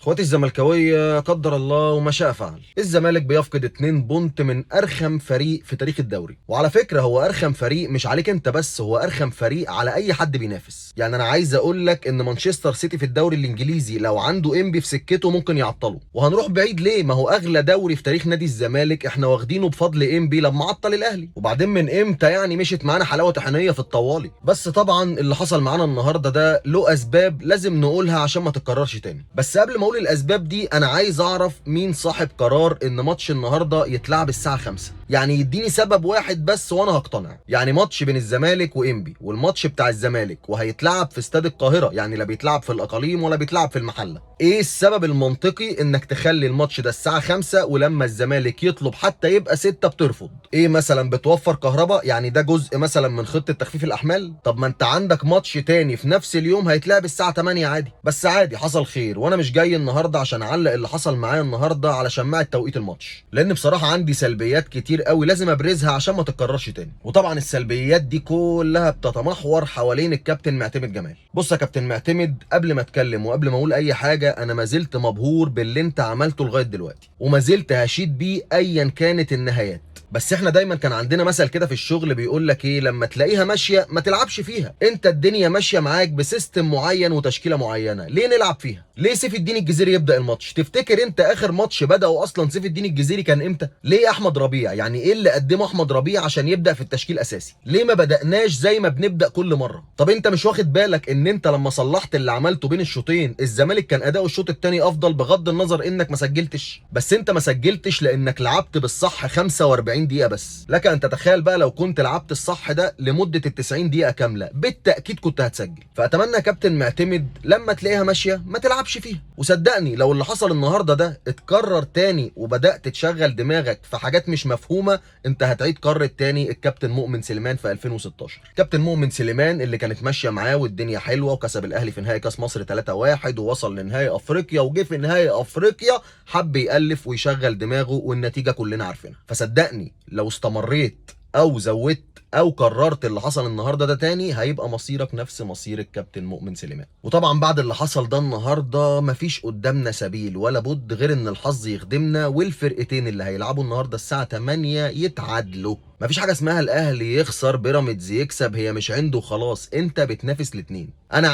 اخواتي الزملكاويه قدر الله وما شاء فعل، الزمالك بيفقد 2 بونت من ارخم فريق في تاريخ الدوري. وعلى فكره هو ارخم فريق مش عليك انت بس، هو ارخم فريق على اي حد بينافس. يعني انا عايز اقول لك ان مانشستر سيتي في الدوري الانجليزي لو عنده انبي في سكته ممكن يعطله. وهنروح بعيد ليه؟ ما هو اغلى دوري في تاريخ نادي الزمالك احنا واخدينه بفضل انبي لما عطل الاهلي. وبعدين من امتى يعني مشت معانا حلاوه طحينيه في الطوالي؟ بس طبعا اللي حصل معانا النهارده ده له اسباب لازم نقولها عشان ما تتكررش تاني. بس قبل ما اقول الاسباب دي انا عايز اعرف مين صاحب قرار ان ماتش النهارده يتلعب الساعه 5. يعني يديني سبب واحد بس وانا هقتنع. يعني ماتش بين الزمالك وانبي، والماتش بتاع الزمالك وهيتلعب في استاد القاهره، يعني لا بيتلعب في الاقاليم ولا بيتلعب في المحله. ايه السبب المنطقي انك تخلي الماتش ده الساعه 5 ولما الزمالك يطلب حتى يبقى 6 بترفض؟ ايه مثلا بتوفر كهرباء؟ يعني ده جزء مثلا من خطه تخفيف الاحمال؟ طب ما انت عندك ماتش تاني في نفس اليوم هيتلعب الساعه 8 عادي. بس عادي حصل خير، وانا مش جاي النهارده عشان اعلق اللي حصل معايا النهارده على شماعه توقيت الماتش، لان بصراحه عندي سلبيات كتير قوي لازم ابرزها عشان ما تتكررش تاني. وطبعا السلبيات دي كلها بتتمحور حوالين الكابتن معتمد جمال. بص يا كابتن معتمد، قبل ما اتكلم وقبل ما اقول اي حاجه انا ما زلت مبهور باللي انت عملته لغايه دلوقتي، وما زلت هشيد بيه ايا كانت النهايات. بس احنا دايما كان عندنا مثل كده في الشغل بيقول لك ايه، لما تلاقيها ماشيه ما تلعبش فيها. انت الدنيا ماشيه معاك بسيستم معين وتشكيله معينه، ليه نلعب فيها؟ ليه سيف الدين الجزيري يبدا الماتش؟ تفتكر انت اخر ماتش بداوا اصلا سيف الدين الجزيري كان امتى؟ ليه احمد ربيع؟ يعني ايه اللي قدمه احمد ربيع عشان يبدا في التشكيل اساسي؟ ليه ما بداناش زي ما بنبدا كل مره؟ طب انت مش واخد بالك ان انت لما صلحت اللي عملته بين الشوطين الزمالك كان اداؤه الشوط الثاني افضل، بغض النظر انك ما سجلتش؟ بس انت ما سجلتش لانك لعبت بالصح 45 دقيقه بس. لك ان تتخيل بقى لو كنت لعبت الصح ده لمده ال 90 دقيقه كامله بالتاكيد كنت هتسجل. فاتمنى يا كابتن معتمد لما تلاقيها ماشيه ما تلعبش فيها. وصدقني لو اللي حصل النهارده ده اتكرر تاني وبدات تشغل دماغك في حاجات مش مفهومه، انت هتعيد كرة تاني الكابتن مؤمن سليمان في 2016. كابتن مؤمن سليمان اللي كانت ماشيه معاه والدنيا حلوه وكسب الاهلي في نهائي كاس مصر 3-1 ووصل لنهائي افريقيا، وجه في نهائي افريقيا حب يالف ويشغل دماغه والنتيجه كلنا عارفينها. فصدقني لو استمريت او زودت او قررت اللي حصل النهارده ده تاني هيبقى مصيرك نفس مصير الكابتن مؤمن سليمان. وطبعا بعد اللي حصل ده النهارده مفيش قدامنا سبيل ولا بد غير ان الحظ يخدمنا والفرقتين اللي هيلعبوا النهارده الساعه 8 يتعادلوا. مفيش حاجه اسمها الاهلي يخسر بيراميدز يكسب، هي مش عنده خلاص، انت بتنافس الاتنين. انا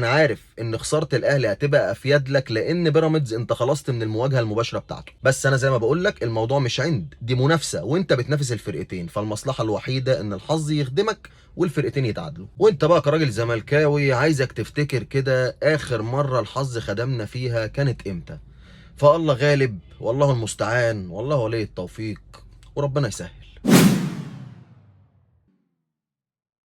عارف ان خساره الاهلي هتبقى افيد لك لان بيراميدز انت خلصت من المواجهه المباشره بتاعته، بس انا زي ما بقول لك الموضوع مش عند، دي منافسه وانت بتنافس الفرقتين، فالمصلحه الوحيده ان الحظ يخدمك والفرقتين يتعادلوا. وانت بقى كراجل زملكاوي عايزك تفتكر كده اخر مره الحظ خدمنا فيها كانت امتى. فالله غالب والله المستعان والله ولي التوفيق وربنا يسهل.